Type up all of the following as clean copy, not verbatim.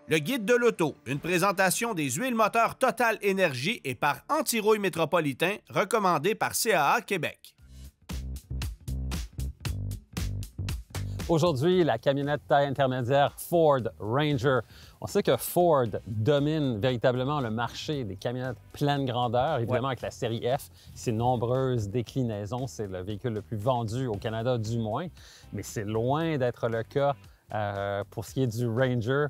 Le guide de l'auto, une présentation des huiles moteurs Total Énergie et par Anti-Rouille Métropolitain, recommandé par CAA Québec. Aujourd'hui, la camionnette taille intermédiaire Ford Ranger. On sait que Ford domine véritablement le marché des camionnettes pleine grandeur, évidemment avec la série F, ses nombreuses déclinaisons. C'est le véhicule le plus vendu au Canada du moins, mais c'est loin d'être le cas pour ce qui est du Ranger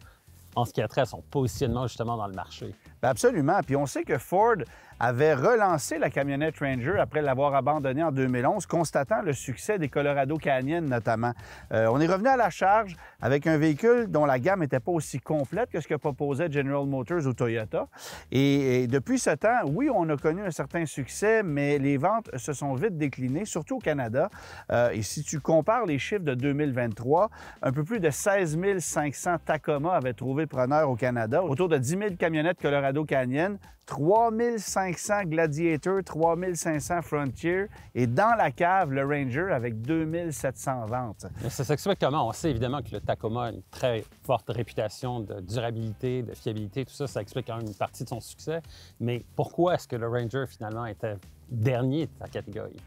en ce qui a trait à son positionnement justement dans le marché. Bien absolument. Puis on sait que Ford avait relancé la camionnette Ranger après l'avoir abandonnée en 2011, constatant le succès des Colorado Canyon notamment. On est revenu à la charge avec un véhicule dont la gamme n'était pas aussi complète que ce que proposait General Motors ou Toyota. Et depuis ce temps, oui, on a connu un certain succès, mais les ventes se sont vite déclinées, surtout au Canada. Et si tu compares les chiffres de 2023, un peu plus de 16 500 Tacoma avaient trouvé preneur au Canada, autour de 10 000 camionnettes Colorado Canyon, 3 500 Gladiator, 3 500 Frontier et dans la cave, le Ranger avec 2 700 ventes. Mais ça s'explique comment? On sait évidemment que le Tacoma a une très forte réputation de durabilité, de fiabilité, tout ça, ça explique quand même une partie de son succès. Mais pourquoi est-ce que le Ranger finalement était dernier de sa catégorie?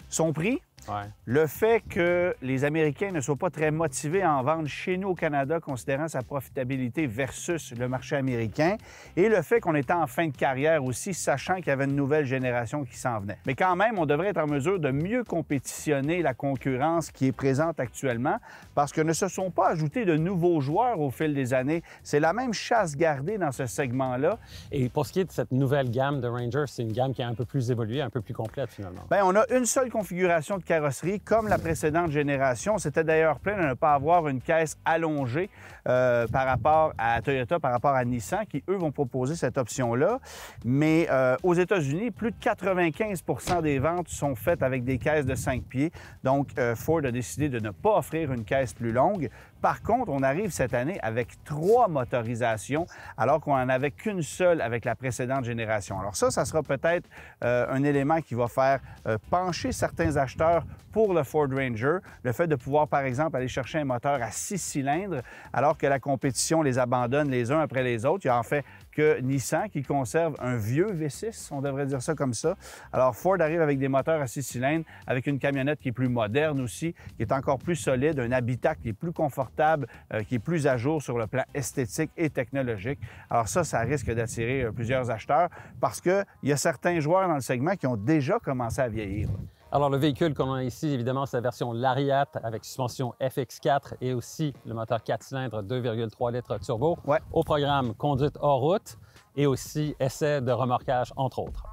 Son prix? Ouais. Le fait que les Américains ne soient pas très motivés à en vendre chez nous au Canada, considérant sa profitabilité versus le marché américain, et le fait qu'on était en fin de carrière aussi, sachant qu'il y avait une nouvelle génération qui s'en venait. Mais quand même, on devrait être en mesure de mieux compétitionner la concurrence qui est présente actuellement, parce que ne se sont pas ajoutés de nouveaux joueurs au fil des années. C'est la même chasse gardée dans ce segment-là. Et pour ce qui est de cette nouvelle gamme de Ranger, c'est une gamme qui est un peu plus évoluée, un peu plus complète finalement. Bien, on a une seule configuration de carrosserie, comme la précédente génération. C'était d'ailleurs plein de ne pas avoir une caisse allongée par rapport à Toyota, par rapport à Nissan, qui, eux, vont proposer cette option-là. Mais aux États-Unis, plus de 95 des ventes sont faites avec des caisses de 5 pieds. Donc, Ford a décidé de ne pas offrir une caisse plus longue. Par contre, on arrive cette année avec 3 motorisations, alors qu'on n'en avait qu'une seule avec la précédente génération. Alors ça sera peut-être un élément qui va faire pencher certains acheteurs pour le Ford Ranger. Le fait de pouvoir, par exemple, aller chercher un moteur à 6 cylindres, alors que la compétition les abandonne les uns après les autres. Il y a en fait que Nissan qui conserve un vieux V6, on devrait dire ça comme ça. Alors Ford arrive avec des moteurs à 6 cylindres, avec une camionnette qui est plus moderne aussi, qui est encore plus solide, un habitacle qui est plus confortable, qui est plus à jour sur le plan esthétique et technologique. Alors ça risque d'attirer plusieurs acheteurs parce qu'il y a certains joueurs dans le segment qui ont déjà commencé à vieillir. Alors, le véhicule qu'on a ici, évidemment, c'est la version Lariat avec suspension FX4 et aussi le moteur 4 cylindres 2,3 litres turbo. Ouais. Au programme conduite hors route et aussi essai de remorquage, entre autres.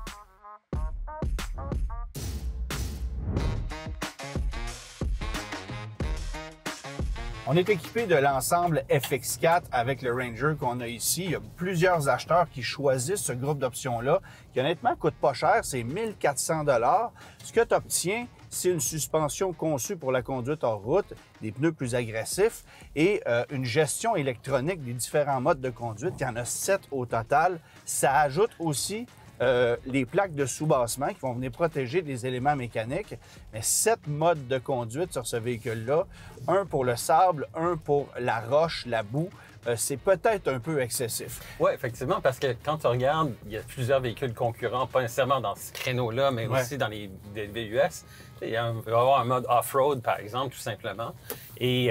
On est équipé de l'ensemble FX4 avec le Ranger qu'on a ici. Il y a plusieurs acheteurs qui choisissent ce groupe d'options-là, qui honnêtement coûte pas cher, c'est 1 400 $. Ce que tu obtiens, c'est une suspension conçue pour la conduite hors route, des pneus plus agressifs et une gestion électronique des différents modes de conduite. Il y en a 7 au total. Ça ajoute aussi les plaques de soubassement qui vont venir protéger des éléments mécaniques. Mais 7 modes de conduite sur ce véhicule-là, un pour le sable, un pour la roche, la boue, c'est peut-être un peu excessif. Oui, effectivement, parce que quand tu regardes, il y a plusieurs véhicules concurrents, pas nécessairement dans ce créneau-là, mais aussi dans les VUS. Il va y avoir un mode off-road, par exemple, tout simplement. Et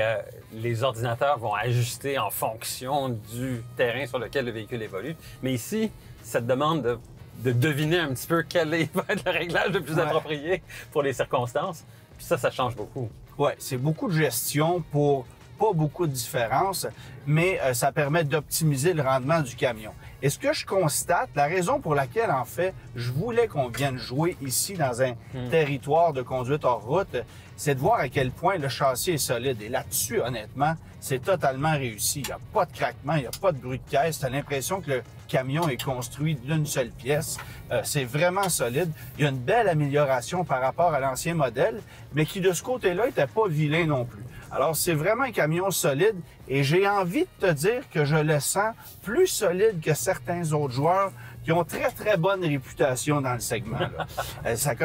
les ordinateurs vont ajuster en fonction du terrain sur lequel le véhicule évolue. Mais ici, ça te demande de deviner un petit peu quel va être le réglage le plus approprié pour les circonstances. Puis ça change beaucoup. Oui, c'est beaucoup de gestion pour pas beaucoup de différence, mais ça permet d'optimiser le rendement du camion. Et ce que je constate, la raison pour laquelle, en fait, je voulais qu'on vienne jouer ici dans un territoire de conduite hors route, c'est de voir à quel point le châssis est solide. Et là-dessus, honnêtement, c'est totalement réussi. Il n'y a pas de craquement, il n'y a pas de bruit de caisse. Tu as l'impression que le camion est construit d'une seule pièce. C'est vraiment solide. Il y a une belle amélioration par rapport à l'ancien modèle, mais qui, de ce côté-là, n'était pas vilain non plus. Alors, c'est vraiment un camion solide et j'ai envie de te dire que je le sens plus solide que certains autres joueurs qui ont très, très bonne réputation dans le segment. Là.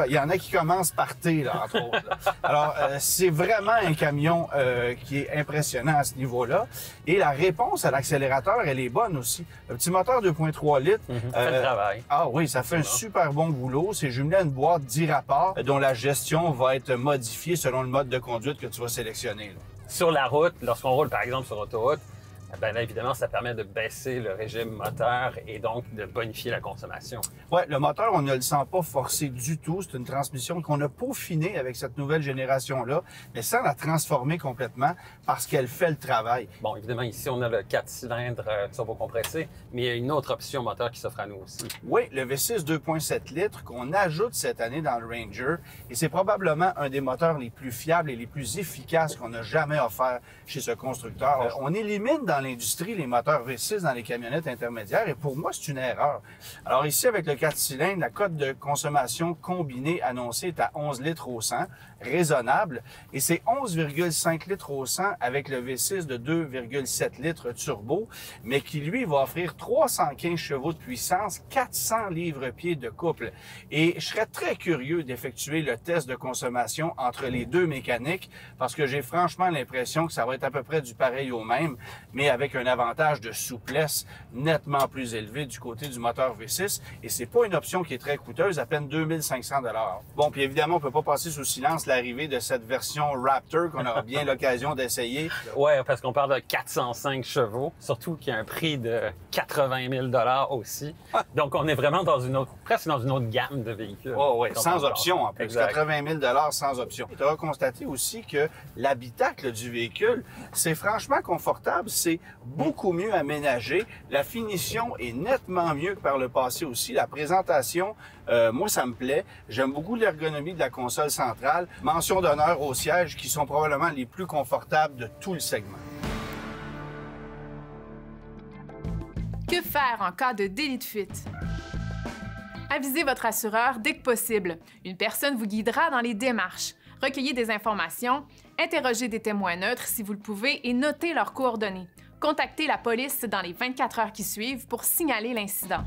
Il y en a qui commencent par T, là, entre autres. Là. Alors, c'est vraiment un camion qui est impressionnant à ce niveau-là. Et la réponse à l'accélérateur, elle est bonne aussi. Le petit moteur 2.3 litres. fait le travail. Ah oui, ça fait un super bon boulot. C'est jumelé à une boîte 10 rapports dont la gestion va être modifiée selon le mode de conduite que tu vas sélectionner. Là. Sur la route, lorsqu'on roule par exemple sur autoroute, ben là, évidemment, ça permet de baisser le régime moteur et donc de bonifier la consommation. Oui, le moteur, on ne le sent pas forcé du tout. C'est une transmission qu'on a peaufinée avec cette nouvelle génération-là, mais sans la transformer complètement parce qu'elle fait le travail. Bon, évidemment, ici, on a le 4 cylindres turbocompressé, mais il y a une autre option moteur qui s'offre à nous aussi. Oui, le V6 2.7 litres qu'on ajoute cette année dans le Ranger, et c'est probablement un des moteurs les plus fiables et les plus efficaces qu'on a jamais offert chez ce constructeur. On élimine dans l'industrie les moteurs V6 dans les camionnettes intermédiaires et pour moi, c'est une erreur. Alors ici, avec le 4 cylindres, la cote de consommation combinée annoncée est à 11 litres au 100, raisonnable, et c'est 11,5 litres au 100 avec le V6 de 2,7 litres turbo, mais qui, lui, va offrir 315 chevaux de puissance, 400 livres-pieds de couple. Et je serais très curieux d'effectuer le test de consommation entre les deux mécaniques parce que j'ai franchement l'impression que ça va être à peu près du pareil au même, mais avec un avantage de souplesse nettement plus élevé du côté du moteur V6. Et c'est pas une option qui est très coûteuse, à peine 2500 $. Bon, puis évidemment, on peut pas passer sous silence l'arrivée de cette version Raptor qu'on aura bien l'occasion d'essayer. Ouais, parce qu'on parle de 405 chevaux, surtout qu'il y a un prix de 80 000 $ aussi. Donc, on est vraiment dans presque dans une autre gamme de véhicules. Oh, oui, sans option en plus. Exact. 80 000 $ sans option. Tu auras constaté aussi que l'habitacle du véhicule, c'est franchement confortable, c'est beaucoup mieux aménagé. La finition est nettement mieux que par le passé aussi. La présentation, moi, ça me plaît. J'aime beaucoup l'ergonomie de la console centrale. Mention d'honneur aux sièges qui sont probablement les plus confortables de tout le segment. Que faire en cas de délit de fuite? Avisez votre assureur dès que possible. Une personne vous guidera dans les démarches. Recueillez des informations, interrogez des témoins neutres si vous le pouvez et notez leurs coordonnées. Contactez la police dans les 24 heures qui suivent pour signaler l'incident.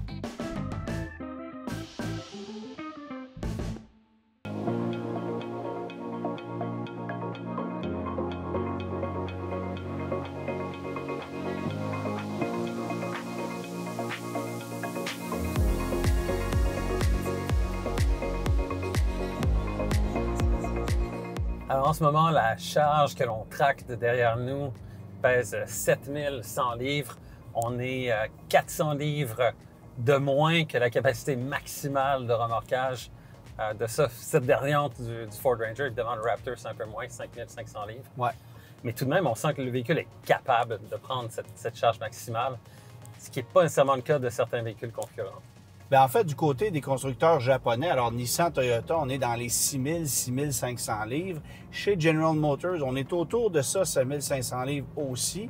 Alors, en ce moment, la charge que l'on tracte derrière nous pèse 7100 livres. On est 400 livres de moins que la capacité maximale de remorquage de cette variante du Ford Ranger. Évidemment, le Raptor, c'est un peu moins, 5500 livres. Ouais. Mais tout de même, on sent que le véhicule est capable de prendre cette charge maximale, ce qui n'est pas nécessairement le cas de certains véhicules concurrents. Bien, en fait, du côté des constructeurs japonais, alors Nissan, Toyota, on est dans les 6000, 6500 livres. Chez General Motors, on est autour de ça, 7500 livres aussi.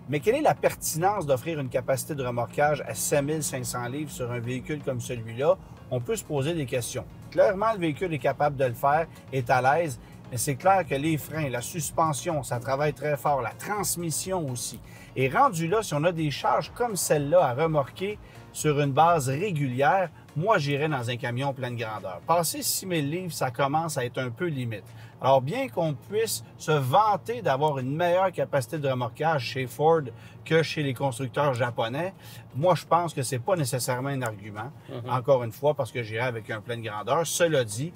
Mais quelle est la pertinence d'offrir une capacité de remorquage à 7500 livres sur un véhicule comme celui-là? On peut se poser des questions. Clairement, le véhicule est capable de le faire, est à l'aise, mais c'est clair que les freins, la suspension, ça travaille très fort, la transmission aussi. Et rendu là, si on a des charges comme celle-là à remorquer sur une base régulière, moi, j'irais dans un camion pleine grandeur. Passer 6000 livres, ça commence à être un peu limite. Alors, bien qu'on puisse se vanter d'avoir une meilleure capacité de remorquage chez Ford que chez les constructeurs japonais, moi, je pense que c'est pas nécessairement un argument. Encore une fois, parce que j'irais avec un pleine grandeur. Cela dit,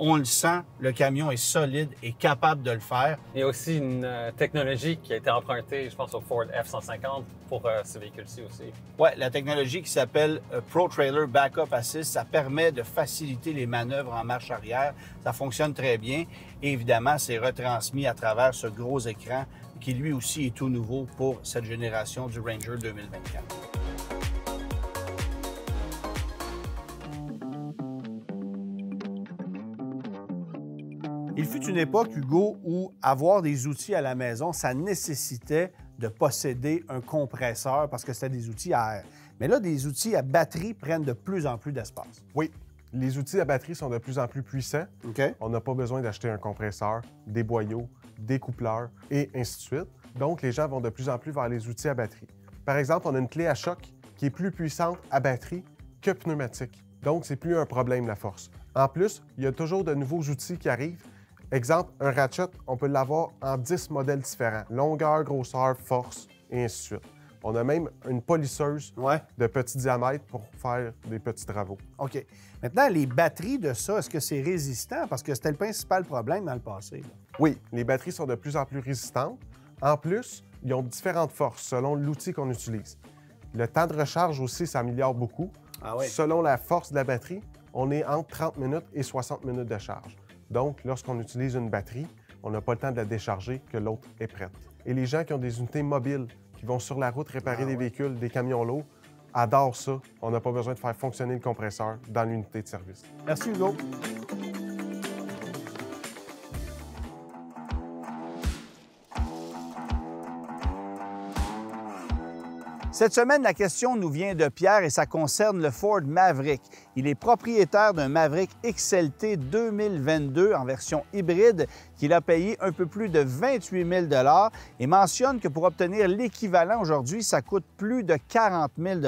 on le sent, le camion est solide et capable de le faire. Il y a aussi une technologie qui a été empruntée, je pense, au Ford F-150 pour ce véhicule-ci aussi. Oui, la technologie qui s'appelle Pro Trailer Backup Assist, ça permet de faciliter les manœuvres en marche arrière. Ça fonctionne très bien. Et évidemment, c'est retransmis à travers ce gros écran qui lui aussi est tout nouveau pour cette génération du Ranger 2024. Il fut une époque, Hugo, où avoir des outils à la maison, ça nécessitait de posséder un compresseur parce que c'était des outils à air. Mais là, des outils à batterie prennent de plus en plus d'espace. Oui, les outils à batterie sont de plus en plus puissants. OK. On n'a pas besoin d'acheter un compresseur, des boyaux, des coupleurs et ainsi de suite. Donc, les gens vont de plus en plus vers les outils à batterie. Par exemple, on a une clé à choc qui est plus puissante à batterie que pneumatique. Donc, c'est plus un problème, la force. En plus, il y a toujours de nouveaux outils qui arrivent. Exemple, un ratchet, on peut l'avoir en 10 modèles différents. Longueur, grosseur, force, et ainsi de suite. On a même une polisseuse de petit diamètre pour faire des petits travaux. OK. Maintenant, les batteries de ça, est-ce que c'est résistant? Parce que c'était le principal problème dans le passé. Là. Oui, les batteries sont de plus en plus résistantes. En plus, ils ont différentes forces selon l'outil qu'on utilise. Le temps de recharge aussi s'améliore beaucoup. Ah oui? Selon la force de la batterie, on est entre 30 minutes et 60 minutes de charge. Donc, lorsqu'on utilise une batterie, on n'a pas le temps de la décharger que l'autre est prête. Et les gens qui ont des unités mobiles, qui vont sur la route réparer des véhicules, des camions lourds, adorent ça. On n'a pas besoin de faire fonctionner le compresseur dans l'unité de service. Merci, Hugo. Cette semaine, la question nous vient de Pierre et ça concerne le Ford Maverick. Il est propriétaire d'un Maverick XLT 2022 en version hybride qu'il a payé un peu plus de 28 000 et mentionne que pour obtenir l'équivalent aujourd'hui, ça coûte plus de 40 000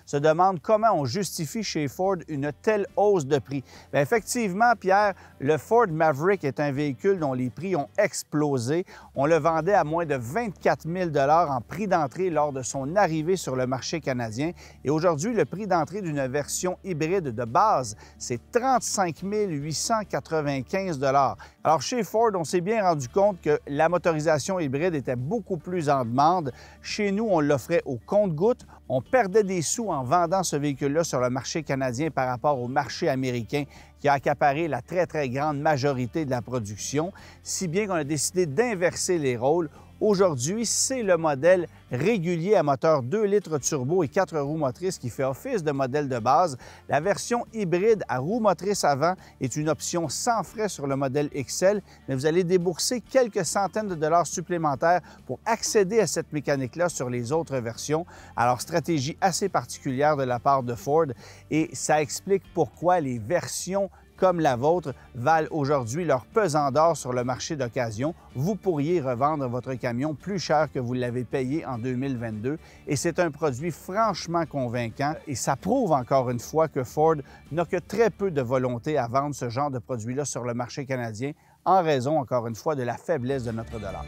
se demande comment on justifie chez Ford une telle hausse de prix. Bien, effectivement, Pierre, le Ford Maverick est un véhicule dont les prix ont explosé. On le vendait à moins de 24 000 en prix d'entrée lors de son arrivée sur le marché canadien. Et aujourd'hui, le prix d'entrée d'une version hybride de base, c'est 35 895 Alors, chez Ford, on s'est bien rendu compte que la motorisation hybride était beaucoup plus en demande. Chez nous, on l'offrait au compte-gouttes. On perdait des sous en vendant ce véhicule-là sur le marché canadien par rapport au marché américain qui a accaparé la très, très grande majorité de la production, si bien qu'on a décidé d'inverser les rôles. Aujourd'hui, c'est le modèle régulier à moteur 2 litres turbo et 4 roues motrices qui fait office de modèle de base. La version hybride à roues motrices avant est une option sans frais sur le modèle XL, mais vous allez débourser quelques centaines de dollars supplémentaires pour accéder à cette mécanique-là sur les autres versions. Alors, stratégie assez particulière de la part de Ford et ça explique pourquoi les versions comme la vôtre valent aujourd'hui leur pesant d'or sur le marché d'occasion. Vous pourriez revendre votre camion plus cher que vous l'avez payé en 2022 et c'est un produit franchement convaincant et ça prouve encore une fois que Ford n'a que très peu de volonté à vendre ce genre de produit-là sur le marché canadien en raison, encore une fois, de la faiblesse de notre dollar.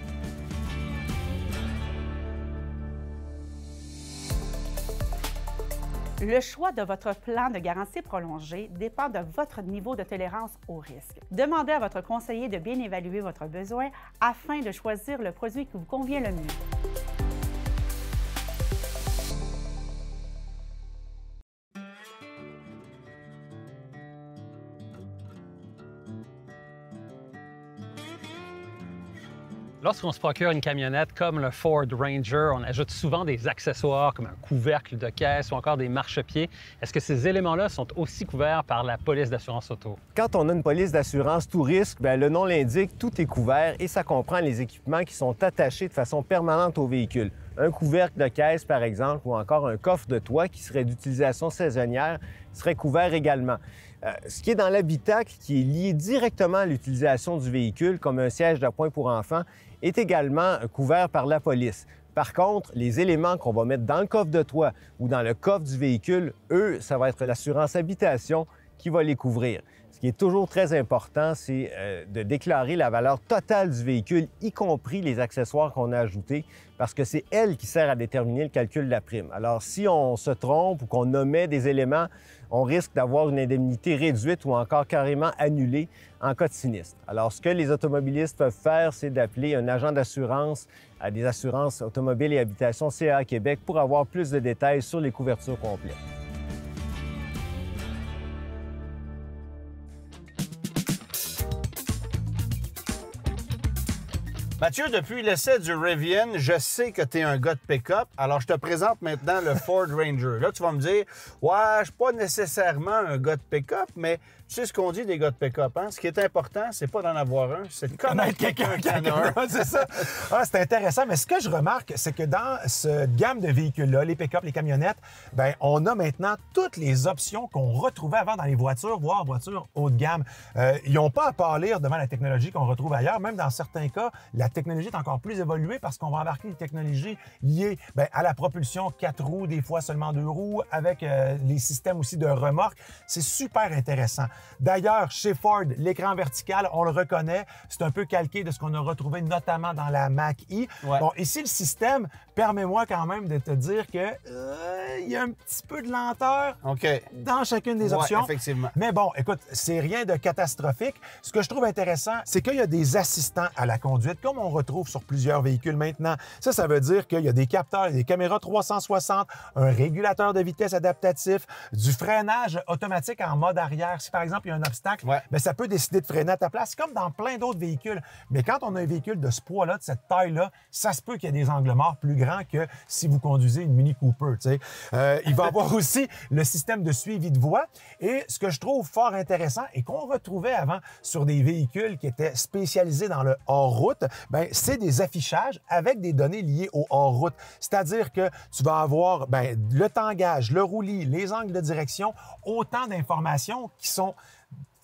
Le choix de votre plan de garantie prolongée dépend de votre niveau de tolérance au risque. Demandez à votre conseiller de bien évaluer votre besoin afin de choisir le produit qui vous convient le mieux. Lorsqu'on se procure une camionnette comme le Ford Ranger, on ajoute souvent des accessoires comme un couvercle de caisse ou encore des marchepieds. Est-ce que ces éléments-là sont aussi couverts par la police d'assurance auto? Quand on a une police d'assurance tout risque, bien, le nom l'indique, tout est couvert et ça comprend les équipements qui sont attachés de façon permanente au véhicule. Un couvercle de caisse, par exemple, ou encore un coffre de toit qui serait d'utilisation saisonnière serait couvert également. Ce qui est dans l'habitacle, qui est lié directement à l'utilisation du véhicule, comme un siège d'appoint pour enfants, est également couvert par la police. Par contre, les éléments qu'on va mettre dans le coffre de toit ou dans le coffre du véhicule, eux, ça va être l'assurance habitation qui va les couvrir. Ce qui est toujours très important, c'est de déclarer la valeur totale du véhicule, y compris les accessoires qu'on a ajoutés, parce que c'est elle qui sert à déterminer le calcul de la prime. Alors, si on se trompe ou qu'on omet des éléments, on risque d'avoir une indemnité réduite ou encore carrément annulée en cas de sinistre. Alors, ce que les automobilistes peuvent faire, c'est d'appeler un agent d'assurance à des assurances automobiles et habitation CA Québec pour avoir plus de détails sur les couvertures complètes. Mathieu, depuis l'essai du Rivian, je sais que tu es un gars de pick-up. Alors, je te présente maintenant le Ford Ranger. Là, tu vas me dire, ouais, je suis pas nécessairement un gars de pick-up, mais Tu sais ce qu'on dit des gars de pick-up, hein? Ce qui est important, c'est pas d'en avoir un, c'est de connaître quelqu'un qui en a un. C'est ça. Ah, c'est intéressant. Mais ce que je remarque, c'est que dans cette gamme de véhicules-là, les pick-up, les camionnettes, bien, on a maintenant toutes les options qu'on retrouvait avant dans les voitures, voire voitures haut de gamme. Ils n'ont pas à pâlir devant la technologie qu'on retrouve ailleurs. Même dans certains cas, la technologie est encore plus évoluée parce qu'on va embarquer des technologies liées à la propulsion 4 roues, des fois seulement 2 roues, avec les systèmes aussi de remorque. C'est super intéressant. D'ailleurs, chez Ford, l'écran vertical, on le reconnaît, c'est un peu calqué de ce qu'on a retrouvé notamment dans la Mach-E. Ouais. Bon, ici, le système, permets-moi quand même de te dire que il y a un petit peu de lenteur dans chacune des options. Effectivement. Mais bon, écoute, c'est rien de catastrophique. Ce que je trouve intéressant, c'est qu'il y a des assistants à la conduite, comme on retrouve sur plusieurs véhicules maintenant. Ça veut dire qu'il y a des capteurs, des caméras 360, un régulateur de vitesse adaptatif, du freinage automatique en mode arrière. Si par exemple, il y a un obstacle, bien, ça peut décider de freiner à ta place, comme dans plein d'autres véhicules. Mais quand on a un véhicule de ce poids-là, de cette taille-là, ça se peut qu'il y ait des angles morts plus grands que si vous conduisez une Mini Cooper. Il va y avoir aussi le système de suivi de voie. Et ce que je trouve fort intéressant et qu'on retrouvait avant sur des véhicules qui étaient spécialisés dans le hors-route, bien, c'est des affichages avec des données liées au hors-route. C'est-à-dire que tu vas avoir le tangage, le roulis, les angles de direction, autant d'informations qui sont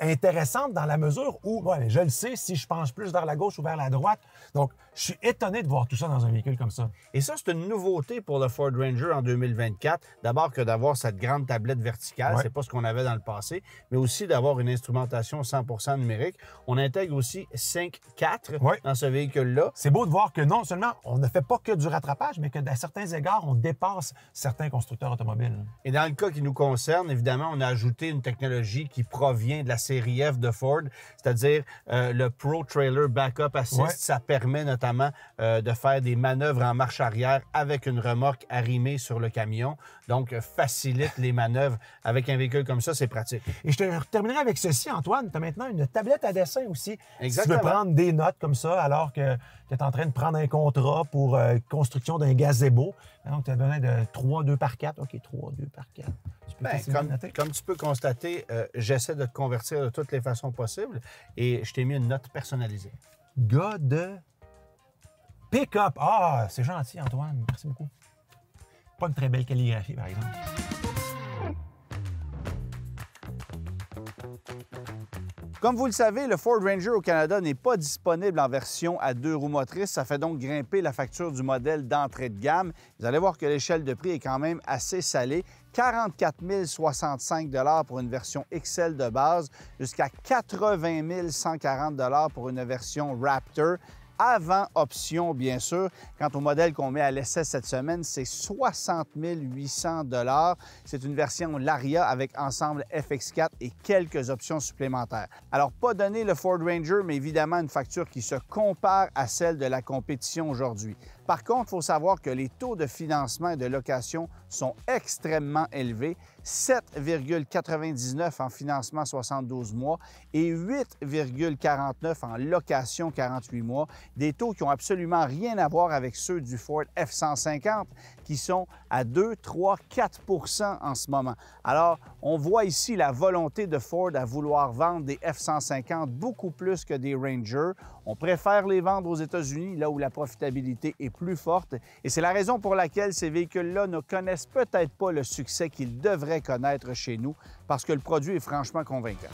intéressantes dans la mesure où, je le sais, si je penche plus vers la gauche ou vers la droite. Donc, je suis étonné de voir tout ça dans un véhicule comme ça. Et ça, c'est une nouveauté pour le Ford Ranger en 2024. D'abord que d'avoir cette grande tablette verticale, c'est pas ce qu'on avait dans le passé, mais aussi d'avoir une instrumentation 100% numérique. On intègre aussi Sync 4 dans ce véhicule-là. C'est beau de voir que non seulement on ne fait pas que du rattrapage, mais que à certains égards, on dépasse certains constructeurs automobiles. Et dans le cas qui nous concerne, évidemment, on a ajouté une technologie qui provient de la série F de Ford, c'est-à-dire le Pro Trailer Backup Assist. Ça permet notamment de faire des manœuvres en marche arrière avec une remorque arrimée sur le camion. Donc, facilite les manœuvres avec un véhicule comme ça, c'est pratique. Et je te terminerai avec ceci, Antoine. Tu as maintenant une tablette à dessin aussi. Exactement. Si tu veux prendre des notes comme ça alors que tu es en train de prendre un contrat pour construction d'un gazebo. Donc, tu as besoin de 3, 2 par 4. OK, 3, 2 par 4. Comme tu peux constater, j'essaie de te convertir de toutes les façons possibles et je t'ai mis une note personnalisée. Gars de pick-up. Ah, c'est gentil, Antoine. Merci beaucoup. Pas une très belle calligraphie, par exemple. Comme vous le savez, le Ford Ranger au Canada n'est pas disponible en version à 2 roues motrices. Ça fait donc grimper la facture du modèle d'entrée de gamme. Vous allez voir que l'échelle de prix est quand même assez salée. 44 065 $ pour une version XL de base, jusqu'à 80 140 $ pour une version Raptor. Avant option, bien sûr. Quant au modèle qu'on met à l'essai cette semaine, c'est 60 800 $. C'est une version Laria avec ensemble FX4 et quelques options supplémentaires. Alors, pas donné le Ford Ranger, mais évidemment une facture qui se compare à celle de la compétition aujourd'hui. Par contre, il faut savoir que les taux de financement et de location sont extrêmement élevés. 7,99 en financement 72 mois et 8,49 en location 48 mois. Des taux qui n'ont absolument rien à voir avec ceux du Ford F-150 qui sont à 2, 3, 4 % en ce moment. Alors, on voit ici la volonté de Ford à vouloir vendre des F-150 beaucoup plus que des Ranger. On préfère les vendre aux États-Unis, là où la profitabilité est plus forte. Et c'est la raison pour laquelle ces véhicules-là ne connaissent peut-être pas le succès qu'ils devraient connaître chez nous, parce que le produit est franchement convaincant.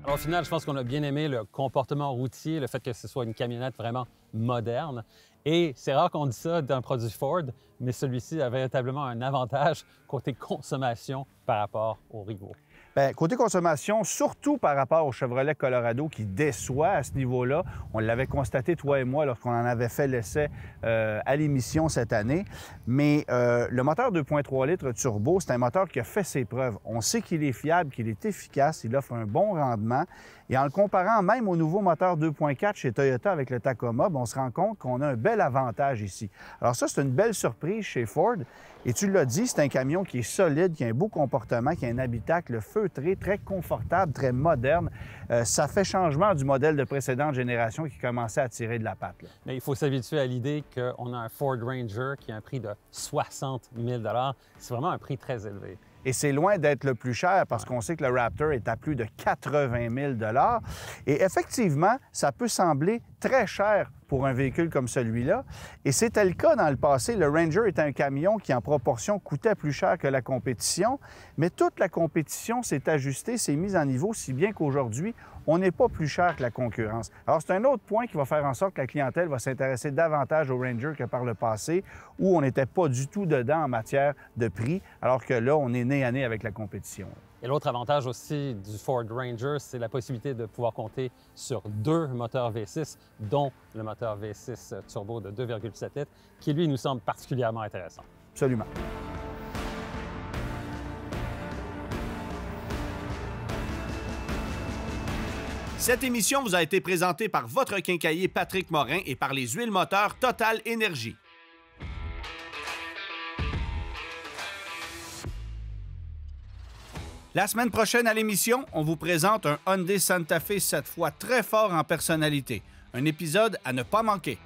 Alors, au final, je pense qu'on a bien aimé le comportement routier, le fait que ce soit une camionnette vraiment moderne. Et c'est rare qu'on dise ça d'un produit Ford, mais celui-ci a véritablement un avantage côté consommation par rapport au Rigo. Bien, côté consommation, surtout par rapport au Chevrolet Colorado qui déçoit à ce niveau-là. On l'avait constaté, toi et moi, lorsqu'on en avait fait l'essai à l'émission cette année. Mais le moteur 2,3 litres turbo, c'est un moteur qui a fait ses preuves. On sait qu'il est fiable, qu'il est efficace, il offre un bon rendement. Et en le comparant même au nouveau moteur 2.4 chez Toyota avec le Tacoma, on se rend compte qu'on a un bel avantage ici. Alors ça, c'est une belle surprise chez Ford. Et tu l'as dit, c'est un camion qui est solide, qui a un beau comportement, qui a un habitacle feu feutré, très confortable, très moderne. Ça fait changement du modèle de précédente génération qui commençait à tirer de la patte, là. Mais il faut s'habituer à l'idée qu'on a un Ford Ranger qui a un prix de 60 000 $. C'est vraiment un prix très élevé. Et c'est loin d'être le plus cher parce qu'on sait que le Raptor est à plus de 80 000 $. Et effectivement, ça peut sembler très cher pour un véhicule comme celui-là. Et c'était le cas dans le passé. Le Ranger était un camion qui, en proportion, coûtait plus cher que la compétition. Mais toute la compétition s'est ajustée, s'est mise en niveau, si bien qu'aujourd'hui, on n'est pas plus cher que la concurrence. Alors, c'est un autre point qui va faire en sorte que la clientèle va s'intéresser davantage au Ranger que par le passé, où on n'était pas du tout dedans en matière de prix, alors que là, on est nez à nez avec la compétition. Et l'autre avantage aussi du Ford Ranger, c'est la possibilité de pouvoir compter sur 2 moteurs V6, dont le moteur V6 turbo de 2,7 litres, qui, lui, nous semble particulièrement intéressant. Absolument. Cette émission vous a été présentée par votre quincaillier Patrick Morin et par les huiles moteurs Total Énergie. La semaine prochaine à l'émission, on vous présente un Hyundai Santa Fe, cette fois très fort en personnalité. Un épisode à ne pas manquer.